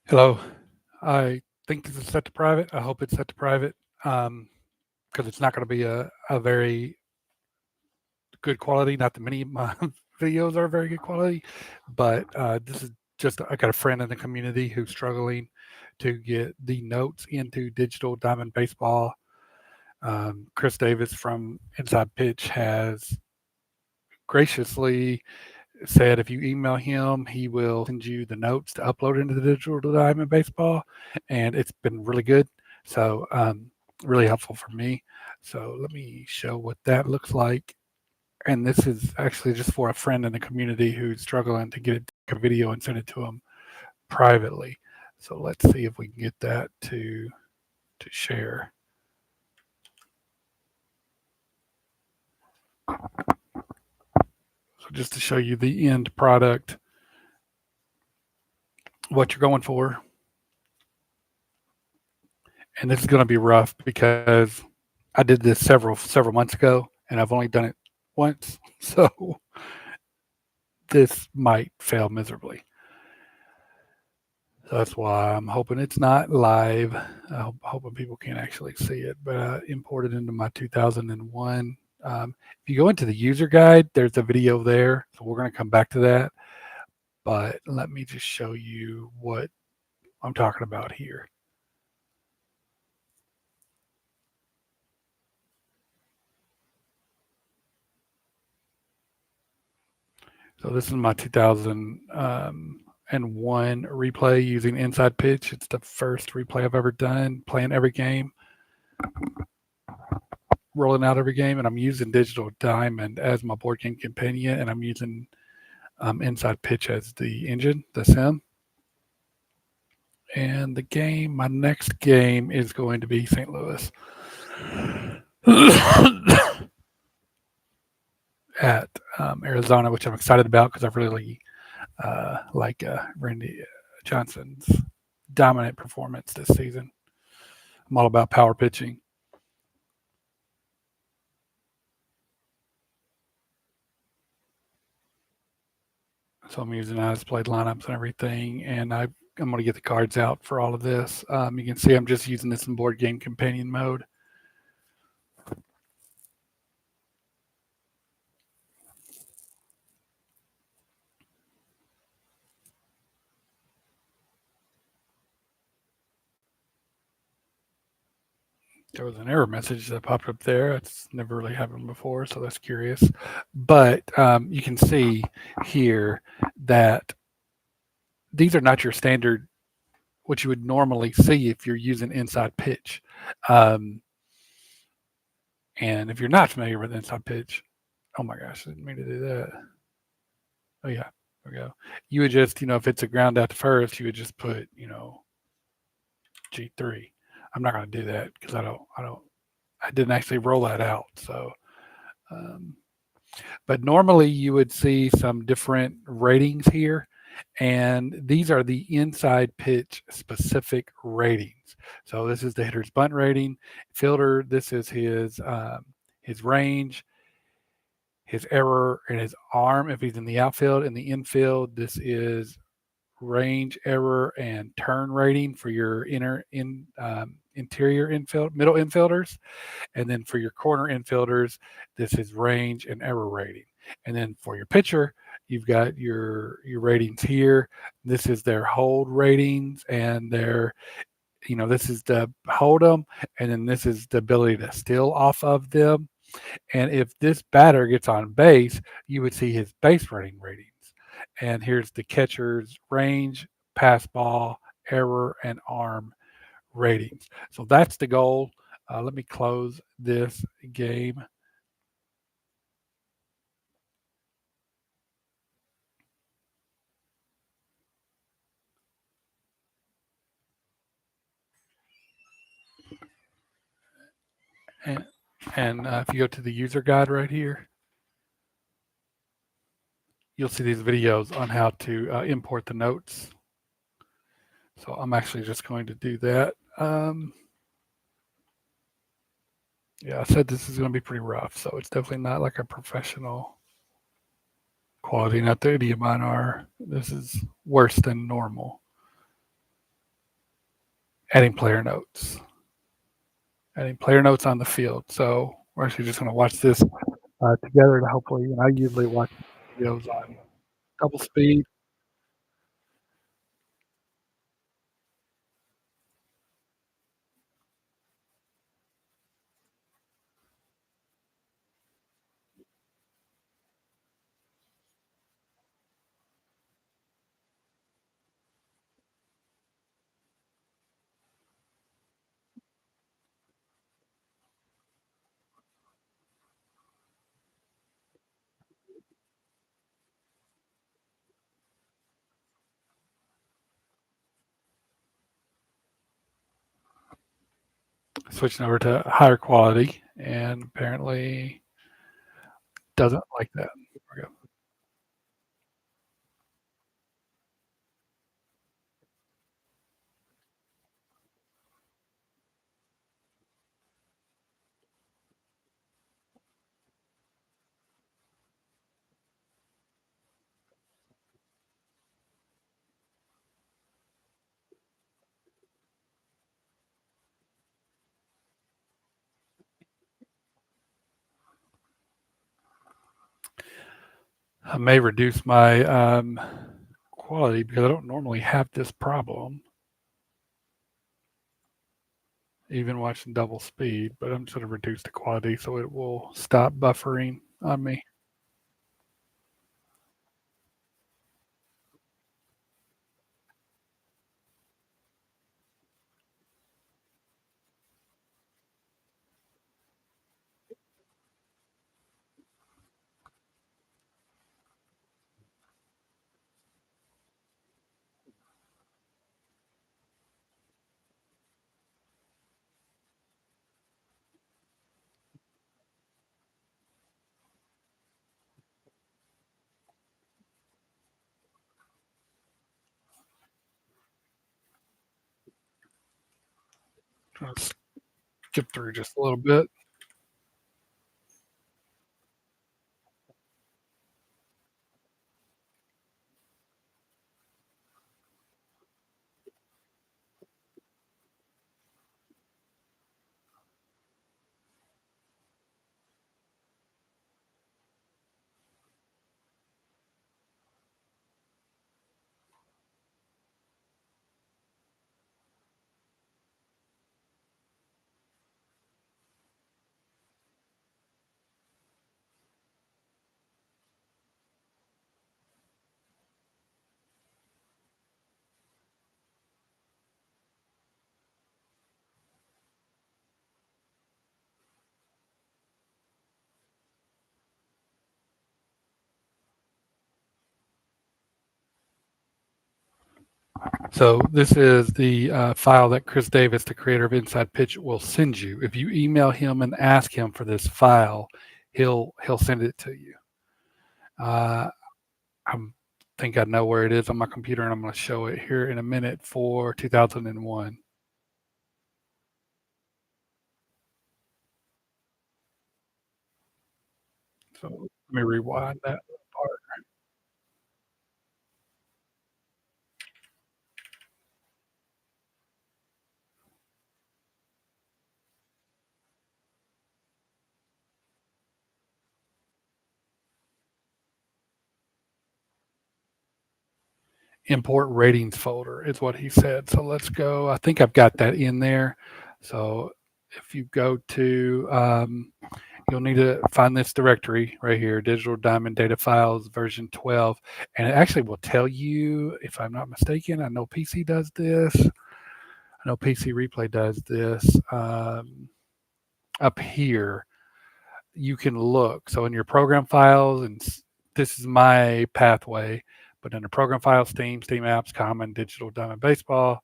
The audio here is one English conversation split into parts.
Hello. I think this is set to private. I hope it's set to private because it's not going to be a very good quality. Not that many of my videos are very good quality, but this is just, I got a friend in the community who's struggling to get the notes into digital diamond baseball. Chris Davis from Inside Pitch has graciously said if you email him, he will send you the notes to upload into the digital diamond baseball, and it's been really good. So really helpful for me. So let me show what that looks like. And this is actually just for a friend in the community who's struggling to get it a video and send it to him privately. So let's see if we can get that to share. So just to show you the end product, what you're going for. And this is going to be rough because I did this several months ago, and I've only done it once, so this might fail miserably. So that's why I'm hoping it's not live. I'm hoping people can actually see it. But I imported into my 2001. If you go into the user guide, there's a video there. So we're going to come back to that. But let me just show you what I'm talking about here. So this is my 2001 replay using Inside Pitch. It's the first replay I've ever done, playing every game, rolling out every game, and I'm using Digital Diamond as my board game companion, and I'm using Inside Pitch as the engine, the sim. And the game, my next game is going to be St. Louis at Arizona, which I'm excited about because I've really like Randy Johnson's dominant performance this season. I'm all about power pitching. So I'm using as played lineups and everything, and I'm going to get the cards out for all of this. You can see I'm just using this in board game companion mode. There was an error message that popped up there. It's never really happened before, so that's curious. But you can see here that these are not your standard, what you would normally see if you're using Inside Pitch. Um, and if you're not familiar with Inside Pitch, oh my gosh, I didn't mean to do that. Oh yeah, there we go. You would just, if it's a ground out to first, you would just put, G3. I'm not going to do that because I didn't actually roll that out. So, um, but normally you would see some different ratings here, and these are the Inside Pitch specific ratings. So this is the hitter's bunt rating, fielder. This is his range, his error, and his arm if he's in the outfield. In the infield, this is range, error, and turn rating for your interior infield, middle infielders. And then for your corner infielders, this is range and error rating. And then for your pitcher, you've got your ratings here. This is their hold ratings and this is the hold them, and then this is the ability to steal off of them. And if this batter gets on base, you would see his base running ratings. And here's the catcher's range, pass ball, error, and arm ratings. So that's the goal. Let me close this game. And, and if you go to the user guide right here, you'll see these videos on how to import the notes. So I'm actually just going to do that. Yeah, I said this is going to be pretty rough, so it's definitely not like a professional quality. Not that any of mine are. This is worse than normal. adding player notes, adding player notes on the field. So we're actually just going to watch this together to hopefully, and I usually watch videos on double speed. Switching over to higher quality, and apparently doesn't like that. There we go. I may reduce my quality because I don't normally have this problem, even watching double speed, but I'm just going to reduce the quality so it will stop buffering on me. Let's skip through just a little bit. So this is the file that Chris Davis, the creator of Inside Pitch, will send you. If you email him and ask him for this file, he'll send it to you. Uh, I think I know where it is on my computer, and I'm going to show it here in a minute for 2001. So let me rewind that part. Import ratings folder is what he said. So let's go. I think I've got that in there. So if you go to, you'll need to find this directory right here, Digital Diamond Data Files version 12. And it actually will tell you, if I'm not mistaken, I know PC does this. I know PC Replay does this. Up here, you can look. So in your program files, and this is my pathway, but in the program files, Steam Apps, Common, Digital Diamond Baseball,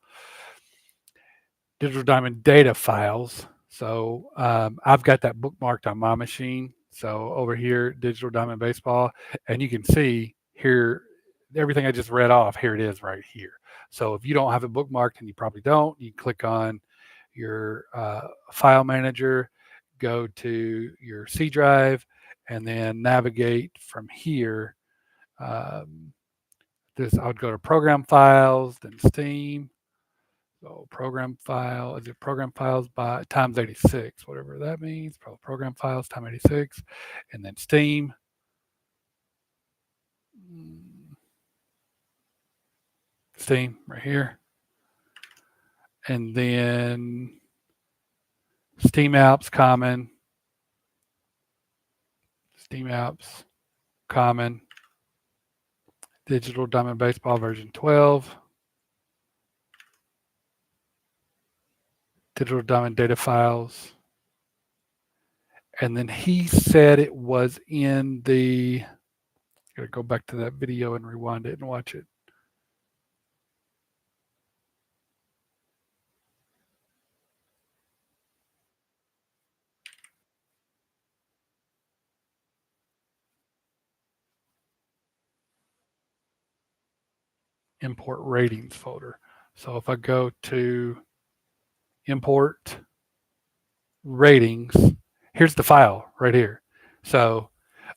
Digital Diamond data files. So I've got that bookmarked on my machine. So over here, Digital Diamond Baseball, and you can see here everything I just read off. Here it is right here. So if you don't have it bookmarked, and you probably don't, you click on your file manager, go to your C drive, and then navigate from here. Um, I would go to Program Files, then Steam. So program file, is it program files by times 86, whatever that means, program files times 86, and then Steam. Steam right here. And then Steam apps, common. Steam apps, common. Digital Diamond Baseball version 12. Digital Diamond data files. And then he said it was in the, gotta go back to that video and rewind it and watch it. Import ratings folder. So if I go to import ratings, here's the file right here. So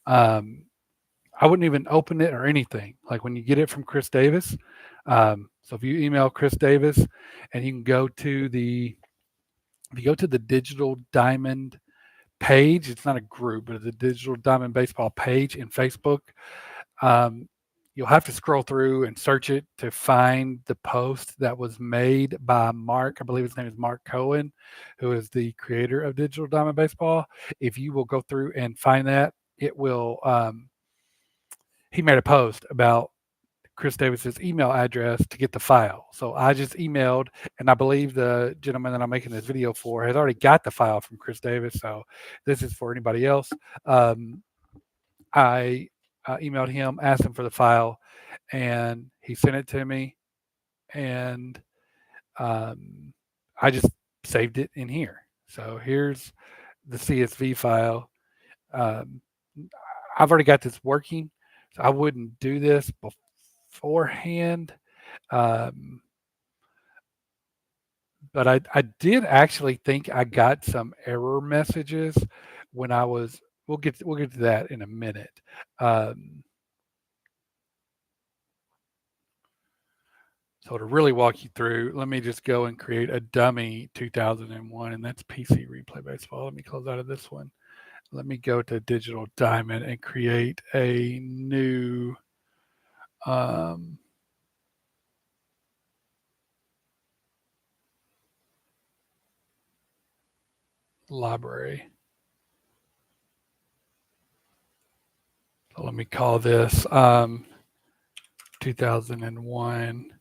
I wouldn't even open it or anything. Like when you get it from Chris Davis. So if you email Chris Davis and you can go to if you go to the Digital Diamond page, it's not a group, but the Digital Diamond Baseball page in Facebook, you'll have to scroll through and search it to find the post that was made by Mark. I believe his name is Mark Cohen, who is the creator of Digital Diamond Baseball. If you will go through and find that, it will. He made a post about Chris Davis's email address to get the file. So I just emailed, and I believe the gentleman that I'm making this video for has already got the file from Chris Davis. So this is for anybody else. I emailed him, asked him for the file, and he sent it to me. And I just saved it in here. So here's the CSV file. Um, I've already got this working, so I wouldn't do this beforehand. But I did actually think I got some error messages when I was. We'll get to that in a minute. So to really walk you through, let me just go and create a dummy 2001, and that's PC Replay Baseball. Let me close out of this one. Let me go to Digital Diamond and create a new library. So let me call this 2001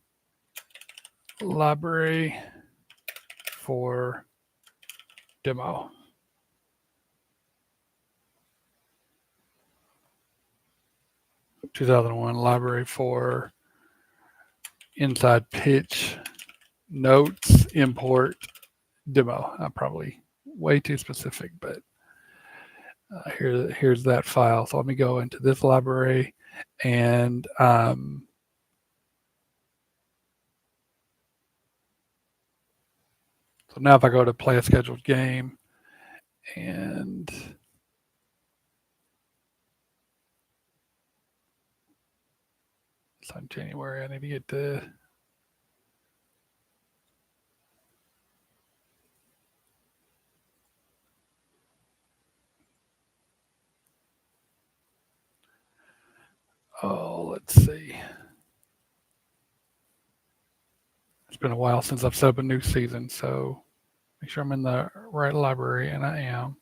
library for demo. (2001) library for inside pitch notes import demo. I'm probably way too specific, but here's that file. So let me go into this library and so now if I go to play a scheduled game and it's on January, I need to get to let's see. It's been a while since I've set up a new season, so make sure I'm in the right library, and I am.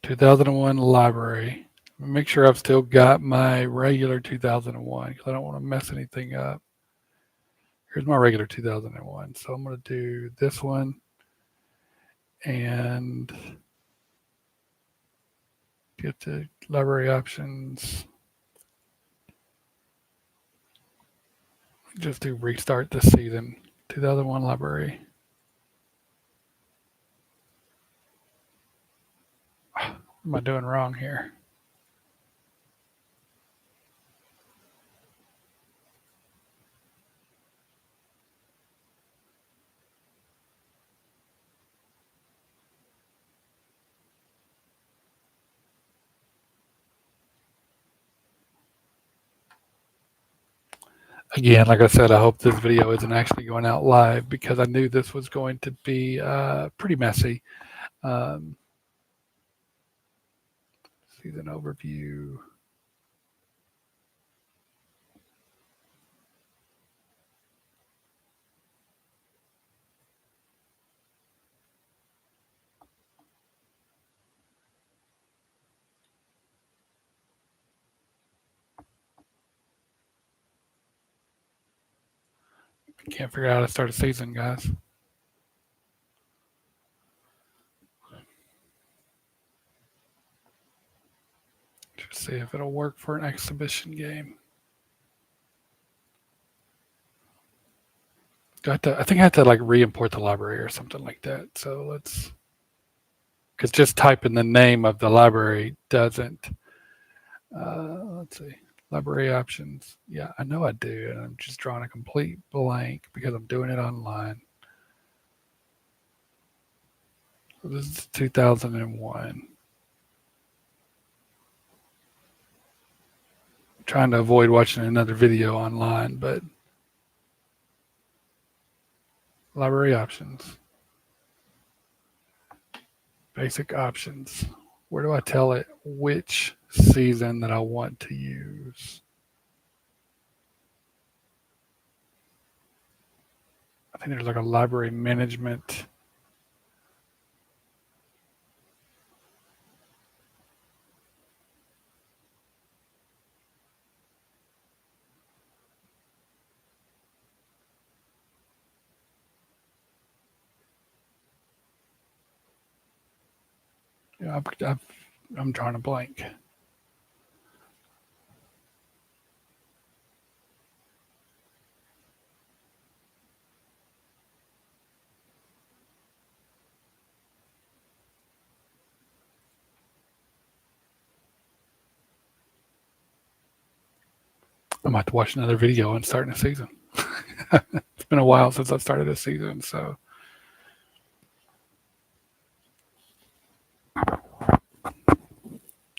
2001 library. Make sure I've still got my regular 2001 because I don't want to mess anything up. Here's my regular 2001. So I'm going to do this one and get to library options. Just do restart this season. 2001 library. What am I doing wrong here? Again, like I said, I hope this video isn't actually going out live because I knew this was going to be pretty messy. Um, season overview. Can't figure out how to start a season, guys. Just see if it'll work for an exhibition game. I think I have to like re-import the library or something like that. So let's, because just typing the name of the library doesn't. Let's see, library options. Yeah, I know I do, and I'm just drawing a complete blank because I'm doing it online. So this is 2001. Trying to avoid watching another video online, but library options, basic options. Where do I tell it which season that I want to use? I think there's like a library management. Yeah, I'm drawing a blank. I might have to watch another video and starting a season. It's been a while since I started a season, so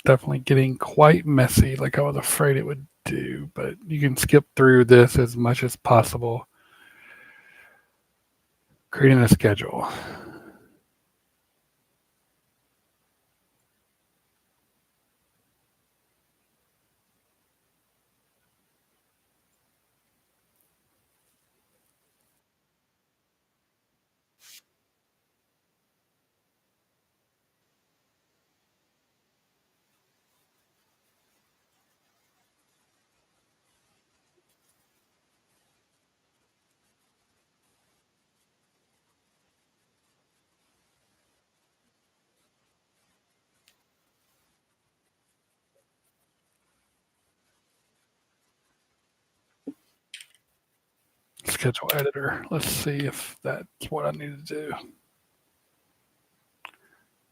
definitely getting quite messy, like I was afraid it would do. But you can skip through this as much as possible. Creating a schedule. Schedule editor. Let's see if that's what I need to do.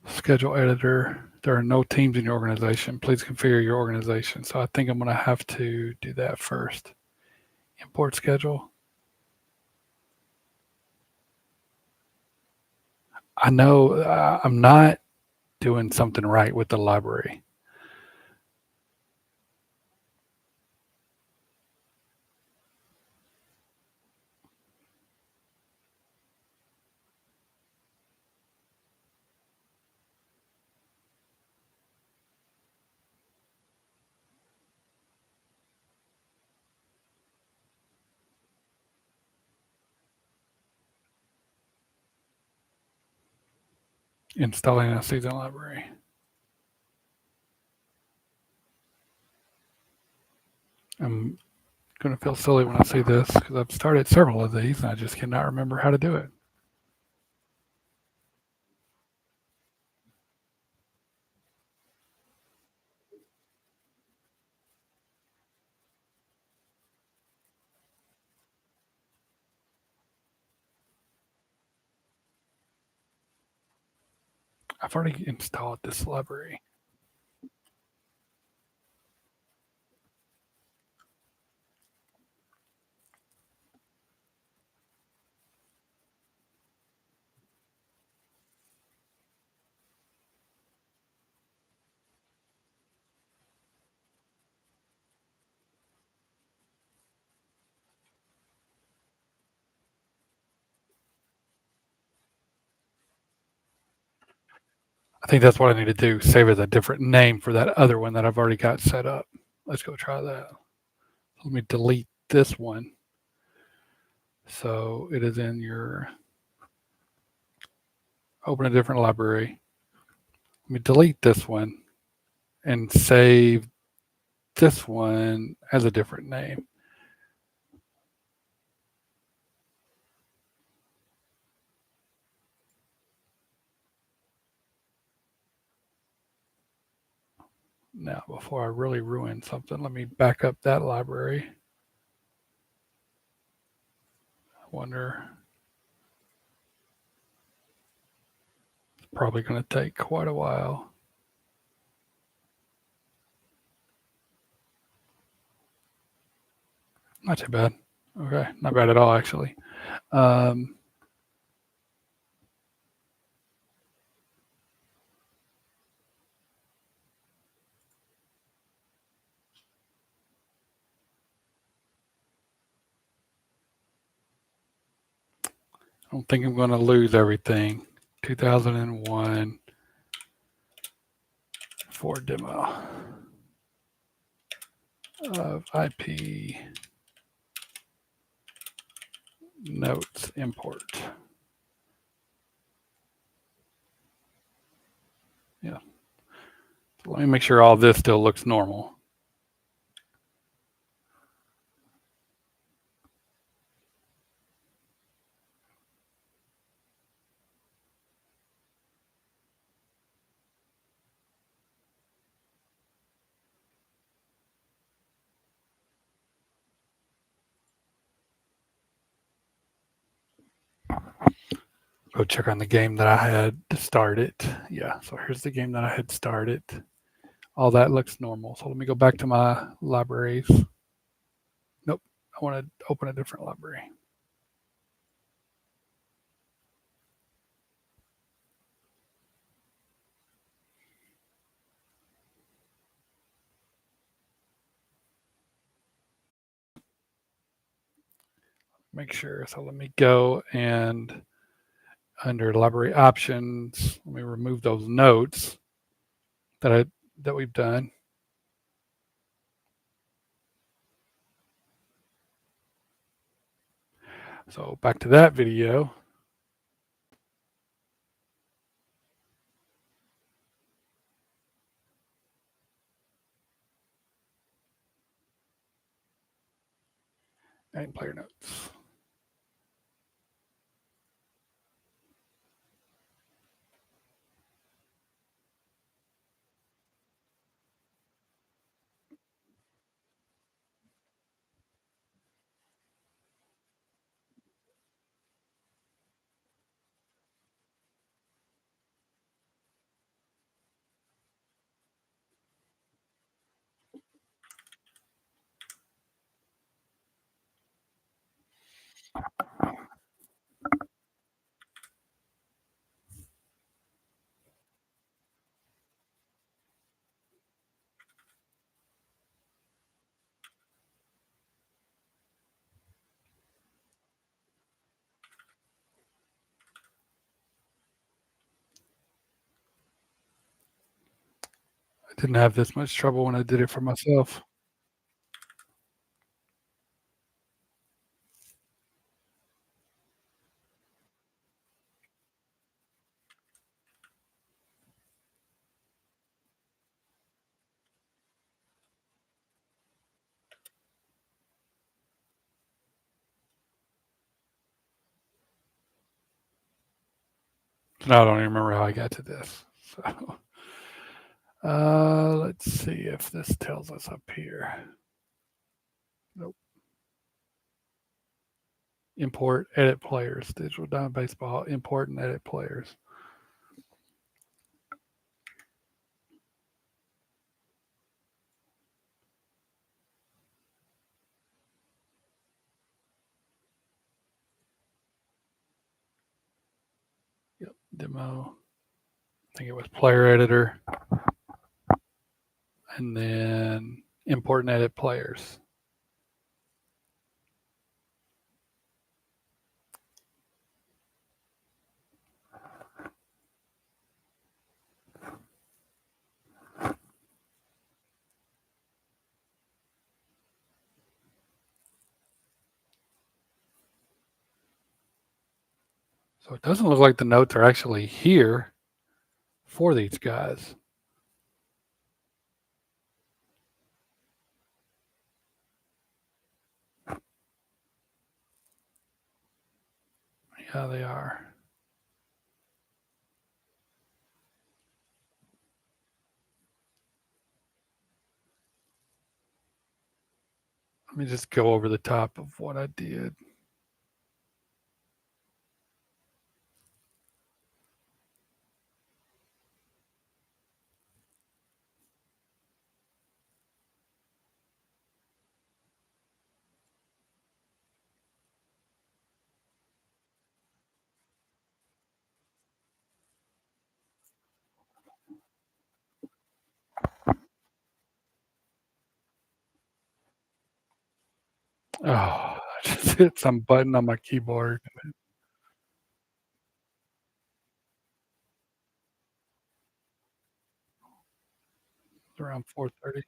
Schedule editor. There are no teams in your organization. Please configure your organization. So I think I'm going to have to do that first. Import schedule. I know I'm not doing something right with the library. Installing a season library. I'm going to feel silly when I see this because I've started several of these and I just cannot remember how to do it. I've already installed this library. I think that's what I need to do. Save as a different name for that other one that I've already got set up. Let's go try that. Let me delete this one. So it is in your open a different library. Let me delete this one and save this one as a different name. Now, before I really ruin something, let me back up that library. I wonder, it's probably going to take quite a while. Not too bad. Okay, not bad at all, actually. Um, I don't think I'm going to lose everything. 2001 for demo of IP notes import. Yeah. So let me make sure all this still looks normal. Go check on the game that I had to start it. Yeah, so here's the game that I had started. All that looks normal. So let me go back to my libraries. Nope, I want to open a different library. Make sure. So let me go and under library options, let me remove those notes that we've done. So back to that video. And player notes. I didn't have this much trouble when I did it for myself. Now I don't even remember how I got to this. So let's see if this tells us up here. Nope. Import, edit players, digital diamond baseball, import and edit players. Yep, demo. I think it was player editor. And then import and edit players. So it doesn't look like the notes are actually here for these guys. Yeah, they are. Let me just go over the top of what I did. Oh, I just hit some button on my keyboard. Around 4:30.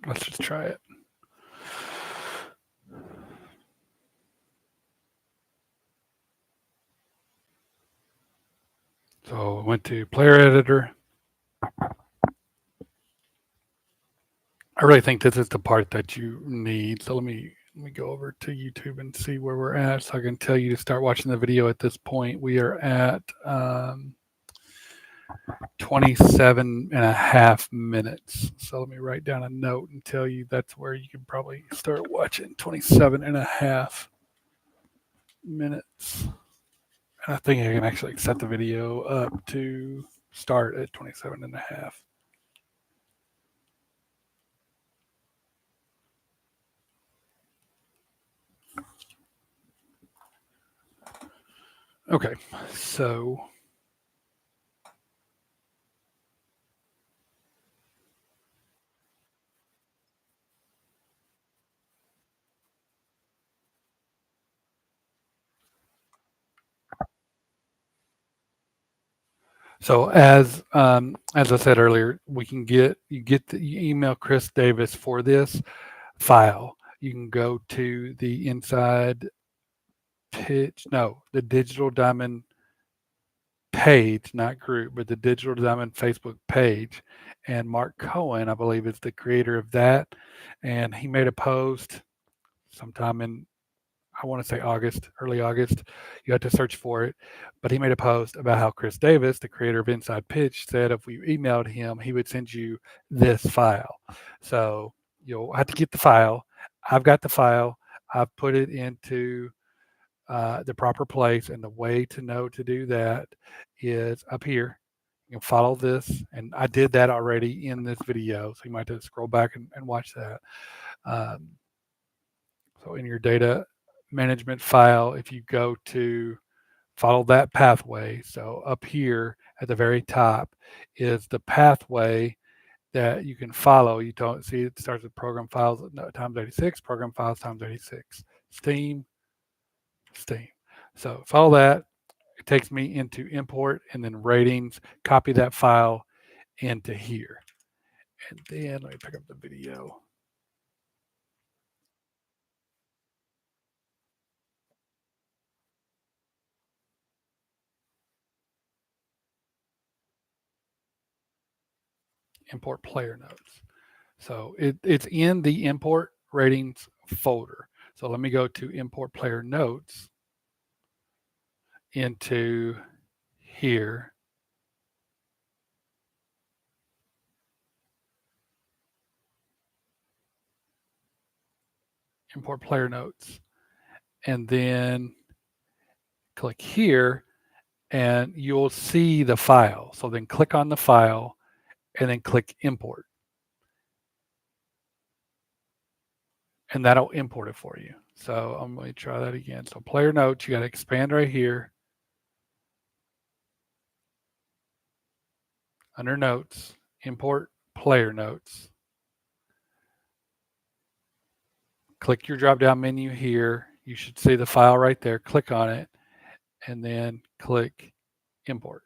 Let's just try it. So I went to player editor. I really think this is the part that you need. So let me go over to YouTube and see where we're at, so I can tell you to start watching the video at this point. We are at 27 and a half minutes. So let me write down a note and tell you that's where you can probably start watching. 27 and a half minutes. And I think I can actually set the video up to start at 27 and a half. Okay, so as I said earlier, you email Chris Davis for this file. You can go to the inside pitch, no, the Digital Diamond page, not group, but the Digital Diamond Facebook page. And Mark Cohen, I believe, is the creator of that. And he made a post sometime in, I want to say August, early August. You have to search for it. But he made a post about how Chris Davis, the creator of Inside Pitch, said if we emailed him, he would send you this file. So you'll have to get the file. I've got the file. I've put it into the proper place. And the way to know to do that is up here. You can follow this. And I did that already in this video. So you might have to scroll back and watch that. Um, so in your data management file, if you go to follow that pathway, so up here at the very top is the pathway that you can follow. You don't see it starts with program files times 86, program files times 86, Steam, Steam. So follow that. It takes me into import and then ratings, copy that file into here. And then let me pick up the video. Import player notes. So it's in the import ratings folder. So let me go to import player notes into here. Import player notes. And then click here and you'll see the file. So then click on the file and then click import. And that'll import it for you. So I'm going to try that again. So player notes, you got to expand right here. under Notes, import player notes. Click your drop-down menu here. You should see the file right there. Click on it, and then click import.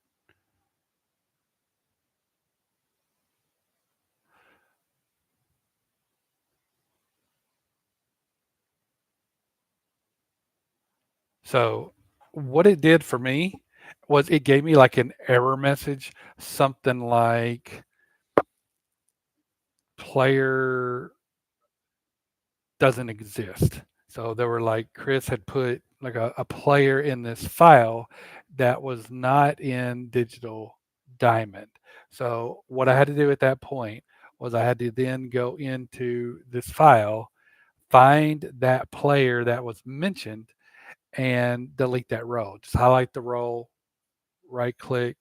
So what it did for me was it gave me like an error message, something like player doesn't exist. So there were like Chris had put like a player in this file that was not in Digital Diamond. So what I had to do at that point was I had to then go into this file, find that player that was mentioned, and delete that row. Just highlight the row, right click,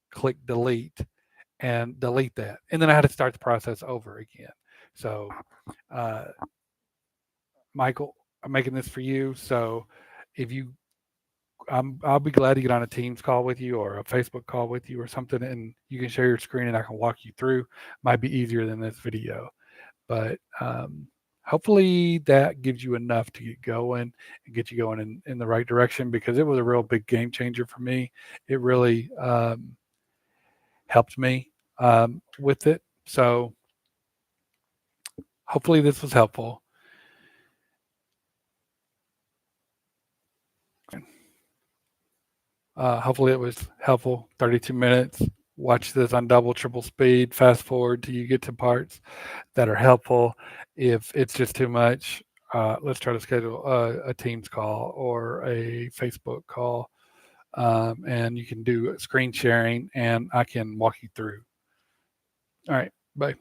click delete, and delete that. And then I had to start the process over again. So, uh, Michael, I'm making this for you. So, if you, I'll be glad to get on a Teams call with you or a Facebook call with you or something, and you can share your screen and I can walk you through. Might be easier than this video, but hopefully that gives you enough to get going and get you going in the right direction, because it was a real big game changer for me. It really helped me with it. So hopefully this was helpful. Hopefully it was helpful. 32 minutes. Watch this on double, triple speed. Fast forward till you get to parts that are helpful. If it's just too much, let's try to schedule a Teams call or a Facebook call. And you can do screen sharing and I can walk you through. All right. Bye.